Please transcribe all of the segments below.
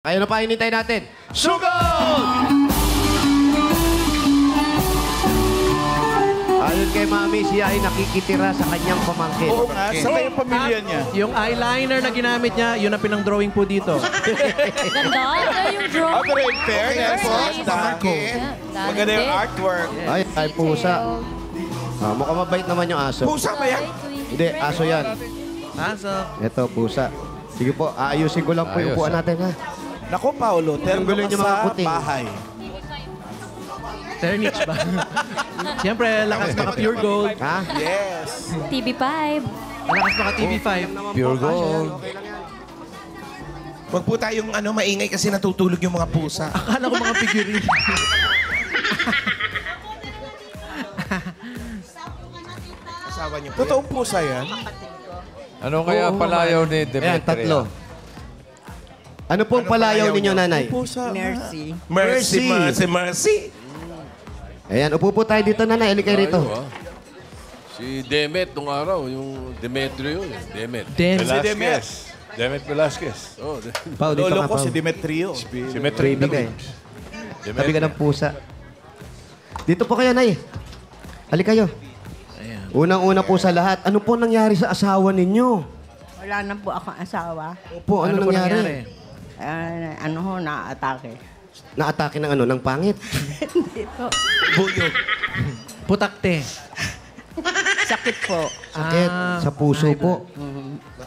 Kaya na pa hinintay natin. Sugod! Ayon kay Mami, siya ay nakikitira sa kanyang pamangkin. Oo nga, sa kayong pamilya niya. Yung eyeliner na ginamit niya, yun ang pinang-drawing po dito. Ganda. Ganda yung drawing. Pero in fairness, maganda yung artwork. Ay, pusa. Ah, mukhang mabait naman yung aso. Pusa ba yan? Hindi, aso yan. Aso. Ito, pusa. Sige po, aayusin ko lang po yung upuan natin, ha? Naku, Paolo, terno gulo ka niyo mga sa puting. bahay. Ternich ba? Siyempre, lakas maka pure gold. Ha? Yes. TV5. Lakas maka TV5. Pure gold. Huwag po tayong maingay kasi natutulog yung mga pusa. Akala ko mga figurine. Asawa niyo po. Totoong pusa yan. Ano kaya palayaw ni Demetria? Ayan, tatlo. Ano pong palayaw ninyo, nanay? Pusa. Mercy, Mercy. mercy, mercy. Ayan, upo po tayo dito, nanay. Halika rito. Si Demet nung araw, yung Demetrio yun. Demet. Dem. Si Demet. Demet Velasquez. Oh, Pao, dito Lolo ka, ko Pao. si Demetrio. Baby ka eh. Tabi ka ng pusa. Dito po kayo, nay. Halika kayo. Unang-una po sa lahat, ano po nangyari sa asawa ninyo? Wala na po akong asawa. Opo, ano, po nangyari? Na-atake. Naatake ng ano, ng pangit. Hindi po. Buyog. Putakte. Sakit po. Sakit sa puso po.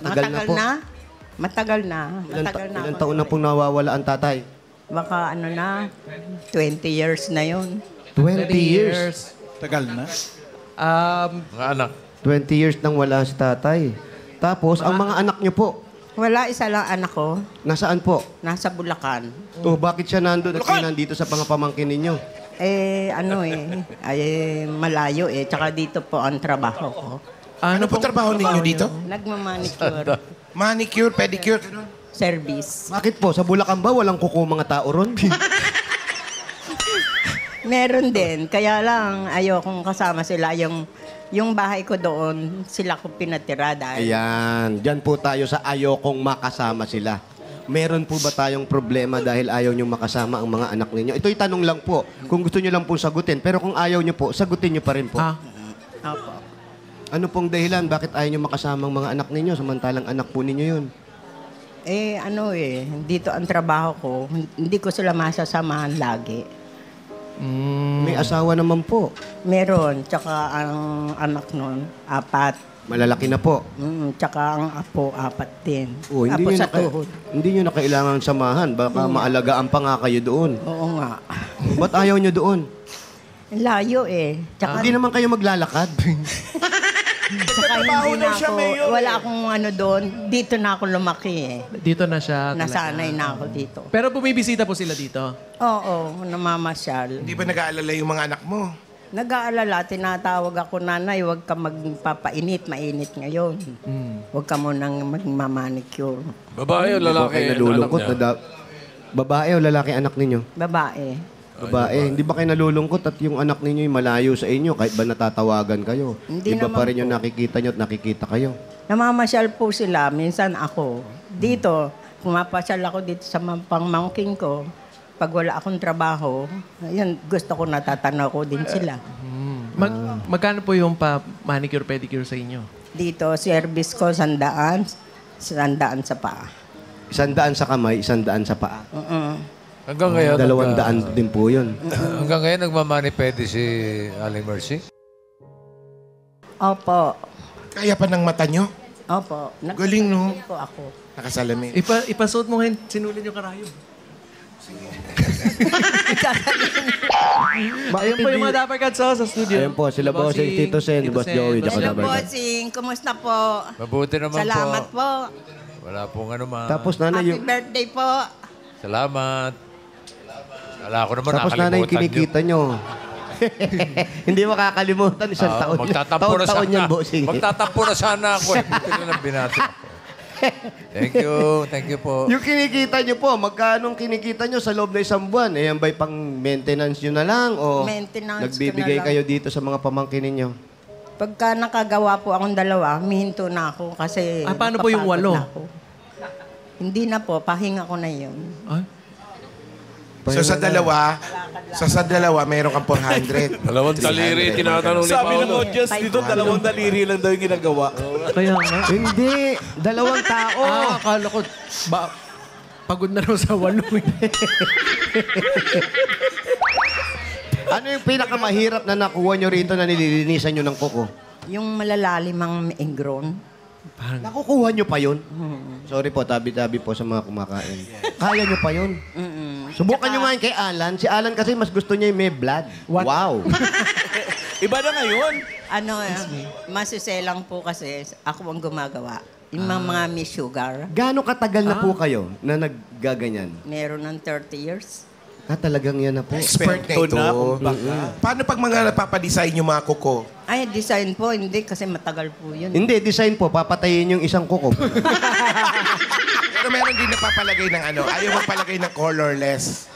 Matagal na po. Matagal na. Ilang taon na pong nawawala ang tatay? Baka 20 years na yun. 20 years. Tagal na. mga anak. 20 years nang wala si tatay. Tapos, ang mga anak niyo po, Wala, isa lang anak ko. nasaan po? Nasa Bulacan. Oh, bakit siya nandun at siya nandito sa mga pamangkin ninyo? Malayo eh. Tsaka dito po ang trabaho ko. Ano po trabaho ninyo dito? Nagmamanicure. Manicure, pedicure. Service. Bakit po? Sa Bulacan ba walang kuko mga tao ron? Meron din. Kaya lang, ayokong kasama sila. Yung bahay ko doon, sila ko pinatira dahil Ayan. Diyan po tayo sa ayokong makasama sila. Meron po ba tayong problema dahil ayaw nyo makasama ang mga anak ninyo? Ito'y tanong lang po. Kung gusto nyo lang po sagutin. Pero kung ayaw nyo po, sagutin nyo pa rin po. Opo. Ano pong dahilan? Bakit ayaw nyo makasama ang mga anak ninyo samantalang anak po ninyo yun? Dito ang trabaho ko, hindi ko sila masasamahan lagi. May asawa naman po. Meron, tsaka ang anak nun, 4. Malalaki na po. Tsaka ang apo, 4 din. Oh, apo sa tuhod. hindi nyo na kailangan samahan. Baka maalagaan pa nga kayo doon. Oo nga. Ba't ayaw nyo doon? Layo eh. Tsaka, Hindi naman kayo maglalakad. tsaka hindi na ako, wala akong doon. Dito na ako lumaki eh. Dito na siya. talaga. Nasanay na ako dito. Pero bumibisita po sila dito. Oo, namamasyal. Hindi ba nag-aalala yung mga anak mo? Nag-aalala, tinatawag ako, nanay, huwag ka magpapainit, mainit ngayon. Huwag ka munang magmamanicure. Babae o Hindi ba lalaki? kayo ang nalulungkot? anak niya? Babae o lalaki anak ninyo? Babae. Babae. Hindi ba kayo nalulungkot at yung anak ninyo malayo sa inyo kahit ba natatawagan kayo? Hindi Iba pa naman rin yung po. nakikita nyo at nakikita kayo. Namamasyal po sila, minsan ako. Dito, pumapasyal ako dito sa pangmangking ko. Pag wala akong trabaho, ayun, gusto ko natatanaw ko din sila. Magkano po yung manicure pedicure sa inyo? Dito, service ko, 100 sa paa. 100 sa kamay, 100 sa paa. Hanggang ngayon. 200 din po yun. Hanggang ngayon nagmamanipedi si Aling Mercy? Opo. Kaya pa ng mata nyo? Opo. Galing, no? Po ako. Nakasalamin. Ipasuot mo ngayon, sinulin yung karayom. Ayun po yung mga Dapper Cats sa studio. Ayun po, sila Bossing, Tito Sen, Boss Joey, tsaka Hello, Dapper Cats. bossing. Kumusta po? Mabuti naman Salamat po. Wala pong anuman. Tapos nanay Happy yung... birthday po. Salamat. Wala ko naman Tapos nanay yung kinikita nyo. Hindi makakalimutan isang taon. Magtatampo na Taon sana. yan, Bossing. Magtatampo na sana ako. Buti na lang binati ako. Thank you. Thank you po. Yung kinikita nyo po, magkano kinikita nyo sa loob ng isang buwan? Eh, yan ba'y pang maintenance nyo na lang? O Maintenance ko nagbibigay na lang. kayo dito sa mga pamangkin ninyo? Pagka nakagawa po akong dalawa, mihinto na ako kasi Paano po yung napapagod 8? na ako. Hindi na po, pahinga ko na yun. Ay, So sa dalawa, meron kang 400. Dalawang daliri, tinatanong ni Sabi ng audience dito, dalawang daliri lang daw yung ginagawa. kaya nga. Hindi, dalawang tao. Akala ko, pagod na raw sa 8 eh. Ano yung pinakamahirap na nakuha nyo rito na nililinisan nyo ng kuko? Yung malalalim ang ingron. Nakukuha nyo pa yun? Sorry po, tabi-tabi po sa mga kumakain. Kaya nyo pa yun? Subukan nyo nga yun kay Alan. Si Alan kasi mas gusto niya yung may blood. What? Wow. Iba na ngayon. Ano, masiselang po kasi ako ang gumagawa. Yung mga may sugar, Gaano katagal na po kayo na naggaganyan? meron ng 30 years. Talagang yan na po. Expert na Ito ito. na, kumbaga. Paano pag mga napapadesign yung mga kuko? Ay, design po, hindi kasi matagal po yun. Hindi, design po. Papatayin yung isang kuko. Pero meron din napapalagay ng ano, ayaw magpalagay ng colorless.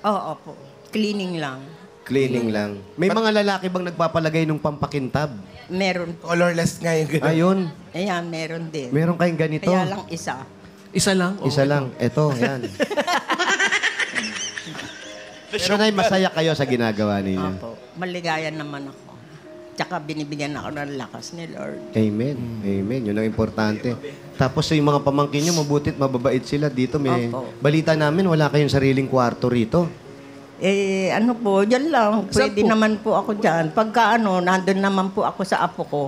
Oo po. Cleaning lang. Cleaning lang. May mga lalaki bang nagpapalagay ng pampakintab? Meron po. Colorless nga yung gano'n. Ayun. Ayan, meron din. Meron kayong ganito. Kaya lang isa. Isa lang? Isa lang. Ito, yan. Pero Nay, masaya kayo sa ginagawa ninyo. Opo. Maligayan naman ako. Tsaka binibigyan ako ng lakas ni Lord. Amen. Amen. Yun ang importante. Tapos yung mga pamangkin nyo, mabutit, mababait sila. Dito may Opo. balita namin, wala kayong sariling kwarto rito. Ano po, dyan lang. Saan Pwede po? naman po ako dyan. Pagka nandun naman po ako sa apo ko.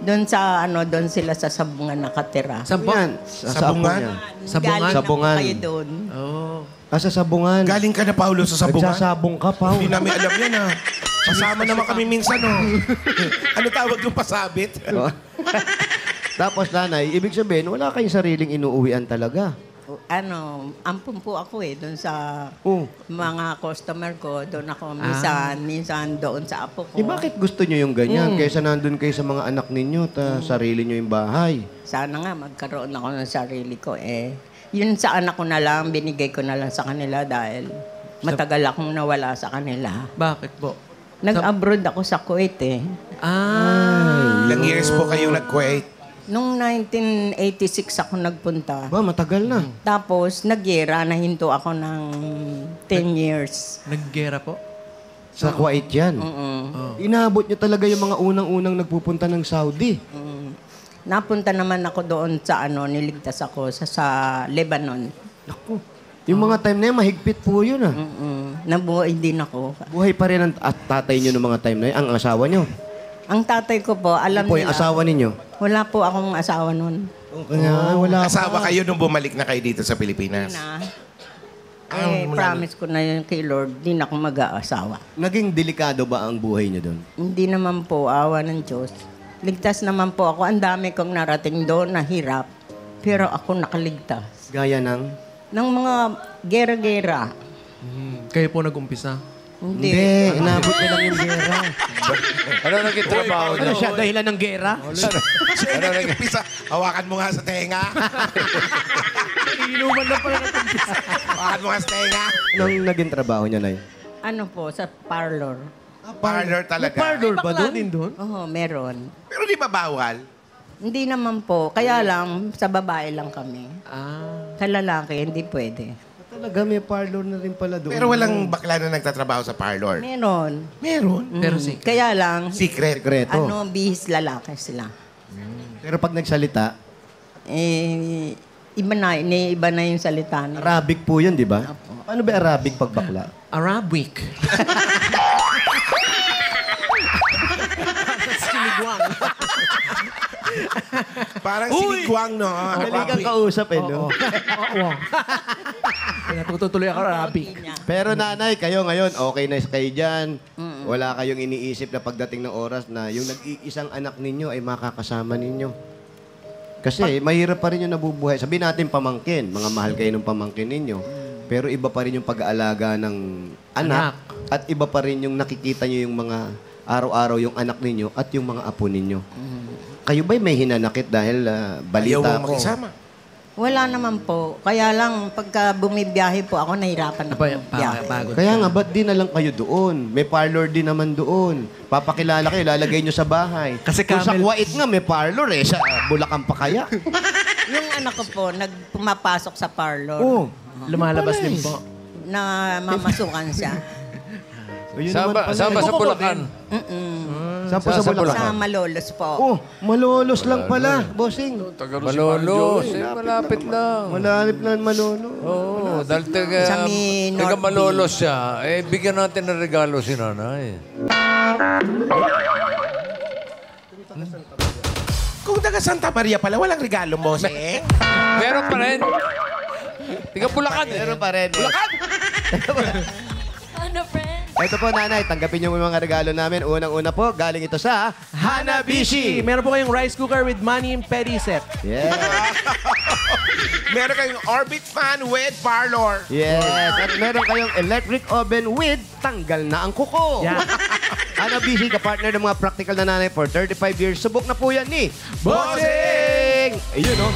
Doon sa doon sila sa sabungan nakatira. Saan po? Yan, sa Sabungan? apo niya. Sabungan? Galing na po Sabungan. kayo doon. Oh. Sa sabungan. Galing ka na, Paulo, sa sabungan? Nagsasabong ka, Pao. Hindi namin alam yan, ha? Kasama naman kami minsan, oh. Ano tawag yung pasabit? Tapos, nanay, ibig sabihin, wala kayong sariling inuuwian talaga. Ampun po ako doon sa Oh. mga customer ko. Doon ako minsan doon sa apo ko. Bakit gusto nyo yung ganyan? Kaysa nandun kayo sa mga anak ninyo, sarili nyo yung bahay. Sana nga magkaroon ako ng sarili ko Yun sa anak ko na lang, binigay ko na lang sa kanila dahil matagal akong nawala sa kanila. Bakit po? Nag-abroad ako sa Kuwait Ilang years po kayo nag-Kuwait? Noong 1986 ako nagpunta. Ba, matagal na. Tapos, nagyera, nahinto ako ng 10 years. Naggera po? Sa Kuwait yan. Inaabot nyo talaga yung mga unang-unang nagpupunta ng Saudi. Napunta naman ako doon sa niligtas ako sa Lebanon. Naku. Yung mga time na yun, mahigpit po yun ah. Nabuhay din ako. Buhay pa rin ang tatay nyo ng mga time na yun, ang asawa nyo. Ang tatay ko po, alam Po, yung nila. asawa ninyo. Wala po akong asawa noon. Kaya wala Asawa kayo nung bumalik na kayo dito sa Pilipinas? Promise ko na yun kay Lord, di na ako mag-aasawa. Naging delikado ba ang buhay nyo doon? Hindi naman po, awa ng Diyos. Ligtas naman po ako. Ang dami kong narating doon na hirap. Pero ako nakaligtas. Gaya ng? Ng mga gera-gera. Kayo po nag-umpisa? Hindi. Inabot nyo lang yung gera. Ano naging trabaho niyo? siya, dahilan ng gera? Siya nag-umpisa. Hawakan mo nga sa tenga. Inuman na pala natin. Hawakan mo nga sa tenga. Anong naging trabaho niya, Nay? Ano po, sa parlor. Parlor talaga. Parlor ba doon? din doon? Oo, meron. Pero di ba bawal? Hindi naman po. Kaya lang, sa babae lang kami. Ah. Sa lalaki, hindi pwede. Talaga, may parlor na rin pala doon. Pero walang bakla na nagtatrabaho sa parlor. Meron. Meron. Pero si... Kaya lang, Secret. Sekreto. bihis lalaki sila. Pero pag nagsalita, Iba na yung salita nila. Arabic po yun, di ba? Ano ba Arabic pag bakla? Arabic. Parang sinigwang, no? Dali kang kausap eh, no? Oo. Natutuloy ako Arabic. Pero nanay, kayo ngayon, okay na kayo dyan. Wala kayong iniisip na pagdating ng oras na yung nag-iisang anak ninyo ay makakasama ninyo. Kasi mahirap pa rin yung nabubuhay. Sabihin natin pamangkin, mga mahal kayo ng pamangkin ninyo. Pero iba pa rin yung pag-aalaga ng anak. At iba pa rin yung nakikita nyo yung mga araw-araw yung anak ninyo at yung mga apo ninyo. Kayo ba'y may hinanakit dahil Ayaw balita mo ko? makisama. Wala naman po. Kaya lang, pagka bumibiyahe po ako, nahirapan ako biyahe. Pagod. Kaya nga, ba't di na lang kayo doon? May parlor din naman doon. Papakilala kayo, lalagay nyo sa bahay. Kasi Kung sa camel- Kuwait nga, may parlor eh. Sa Bulacan pa kaya. Yung anak ko po, pumapasok sa parlor. Oh. Lumalabas din po. Na mamasukan siya. Ayun Saan naman ba, pala saan ba eh. sa Bulacan? Saan po sa Sa Bulacan? Sa Malolos po. Oh, Malolos lang pala, bossing. Malolos. Malapit lang. Malalip na Malolos. Oo, dahil Sa taga North Malolos siya. Eh, bigyan natin ng regalo si nanay. Kung taga Santa Maria pala, walang regalo mo, eh. Meron pa rin. Tiga Bulacan. Meron pa rin. Ano, friend? Ito po, nanay, tanggapin niyo yung mga regalo namin. Unang-una po, galing ito sa Hanabishi. Meron po kayong rice cooker with money and petty set. Yes. Meron kayong Orbit fan with parlor. Yes. At meron kayong electric oven with tanggal na ang kuko. Yeah. Hanabishi, ka-partner ng mga practical na nanay for 35 years. Subok na po yan ni Bossing! Ayun, no?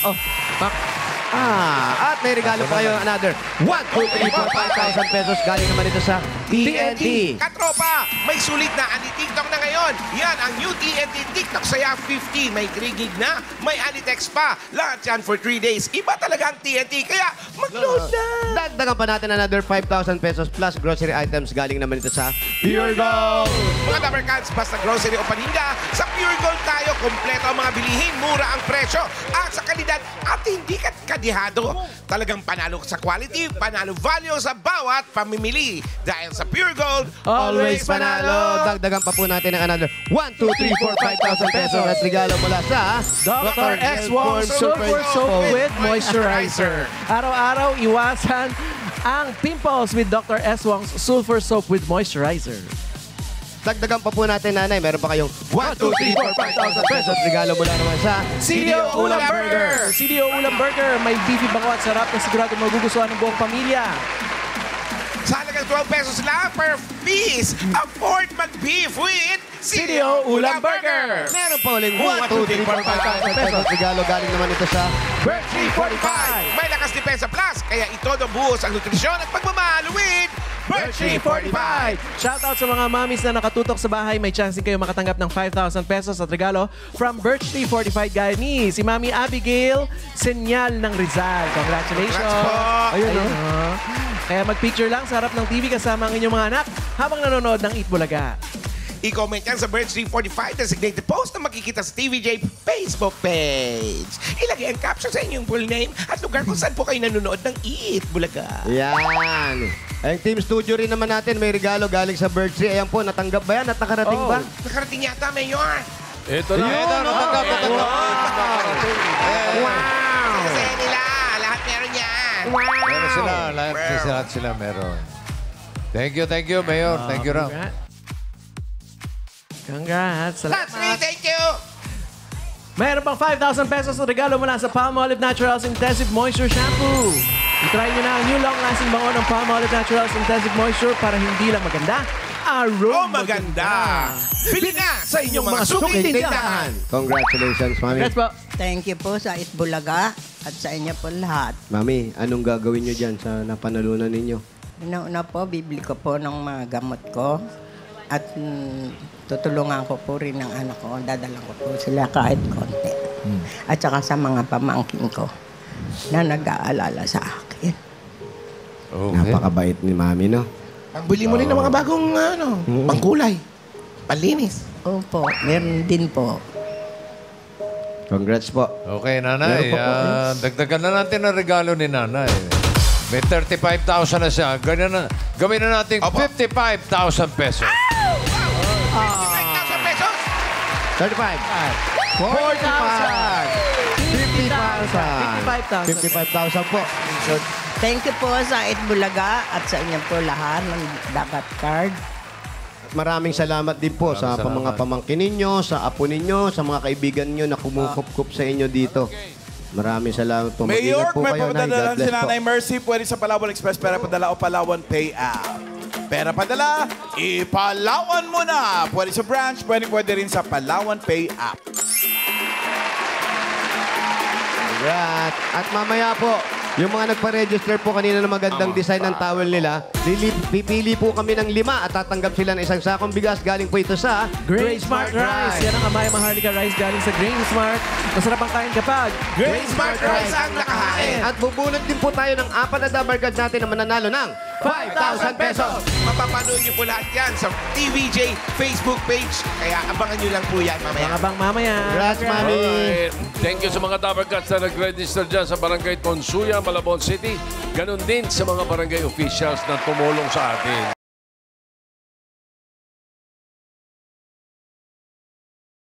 Oh, pak. At may regalo pa kayo another 1, 2, 3, 4, 5,000 pesos. Galing naman ito sa TNT. Katropa, may sulit na anti-TikTok na ngayon. Yan ang new TNT TikTok Saya 50. May 3 gig na, may anti-text pa. Lahat yan for 3 days. Iba talaga ang TNT, kaya mag-load na. Dagdagan pa natin another 5,000 pesos plus grocery items. Galing naman ito sa Pure Gold. Mga Dabber Cats, basta grocery o paninda, sa Pure Gold tayo, kompleto ang mga bilihin, mura ang presyo, at sa kalidad, at hindi kadihado. Talagang panalo sa quality, panalo value sa bawat pamimili. Dahil sa Pure Gold, Always panalo. Dagdagan pa po natin ng another 1, 2, 3, 4, 5,000 pesos at regalo mula sa Dr. X1 Super Soap with Moisturizer. Araw-araw, iwasan ang pimples with Dr. S1 Sulfur Soap with Moisturizer. Dagdagan pa po natin, nanay. Meron pa kayong 1, 2, 3, 4, 5,000 pesos. Regalo mula naman sa CDO Ulam Burger. CDO Ulam Burger. May beefy bango at sarap na sigurado magugustuhan ng buong pamilya. sa halagang 12 pesos lang per piece, afford mag-beef with CDO Ulam Burger. Meron pa uling 1, 2, 3, 4, 5,000 pesos. Regalo galing naman ito sa Birthday 45. May lakas depensa plus, kaya ito buhos ang nutrisyon at pagmamahal with Birchie 45! Shoutout sa mga mommies na nakatutok sa bahay. May chance din kayo makatanggap ng 5,000 pesos at regalo from Birchie 45 gaya ni si Mami Abigail Senyal ng Rizal. Congratulations! Congrats po. Ayun, oh. Kaya mag-picture lang sa harap ng TV kasama ang inyong mga anak habang nanonood ng Eat Bulaga. I-comment yan sa Birthday 45 designated post na makikita sa TVJ Facebook page. Ilagay ang caption sa inyong full name at lugar kung saan po kayo nanonood ng Eat Bulaga. Yan. Ang team studio rin naman natin may regalo galing sa Birchie. Ayan po, natanggap ba yan at nakarating ba? Nakarating yata, Mayor. Ito na. Ito na. Natanggap. Wow! Kasi nila, lahat meron yan. Meron sila. Lahat sila meron. Thank you, Mayor. Thank you, Ram. Congrats! That's me, thank you. Mayroon pang 5,000 pesos na regalo mula sa Palmolive Naturals Intensive Moisture Shampoo. I-try nyo na ang new long-lasting bango ng Palmolive Naturals Intensive Moisture para hindi lang maganda, aroma Maganda. Bili na sa inyong mga suking tindahan. Congratulations, Mami. Congrats po. Thank you po sa Itbulaga at sa inyo po lahat. Mami, anong gagawin nyo dyan sa napanalunan ninyo? Una po, bibili ko po ng mga gamot ko at tutulungan ko po rin ng anak ko. Dadalang ko po sila kahit konti. At saka sa mga pamangkin ko na nag-aalala sa akin. Okay. Napakabait ni Mami, no? Pambili mo rin ng mga bagong pangkulay. Panlinis. Opo, meron din po. Congrats po. Okay, Nanay. Dagdagan na natin ang regalo ni Nanay. May 35,000 na siya. Gawin na natin 55,000 pesos. 5,000 pesos. 35. 45,000. 55,000 po. So, Thank you po sa Itbulaga at sa inyo po lahat ng Dagat Card. maraming salamat din po sa mga pamangkin ninyo, sa apo ninyo, sa mga kaibigan ninyo na kumukup-kup sa inyo dito. Maraming salamat po. Mayor, Mag-ingat po may kayo, Nay. papadala God lang si bless po. Nanay Mercy. Pwede sa Palawan Express, pera padala o Palawan Pay app. Pera padala, ipalawan mo na. Pwede sa branch, pwede rin sa Palawan Pay app. Congrats. At mamaya po, Yung mga nagpa-register po kanina ng magandang design ng towel nila, pipili po kami ng 5 at tatanggap sila ng isang sakong bigas. Galing po ito sa Grain Smart Rice. Yan ang Amaya Maharlika Rice galing sa Grain Smart. Masarap ang kain kapag Grain Smart Rice ang nakahain. At bubunot din po tayo ng 4 na double card natin na mananalo ng 5,000 pesos. Mapapanood niyo po lahat yan sa TVJ Facebook page. Kaya abangan niyo lang po yan mamaya. mga bang mamaya. Congrats, Mami. Alright. Thank you sa mga Dabber Cats na nag-register dyan sa Barangay Consuya, Malabon City. Ganon din sa mga barangay officials na tumulong sa atin.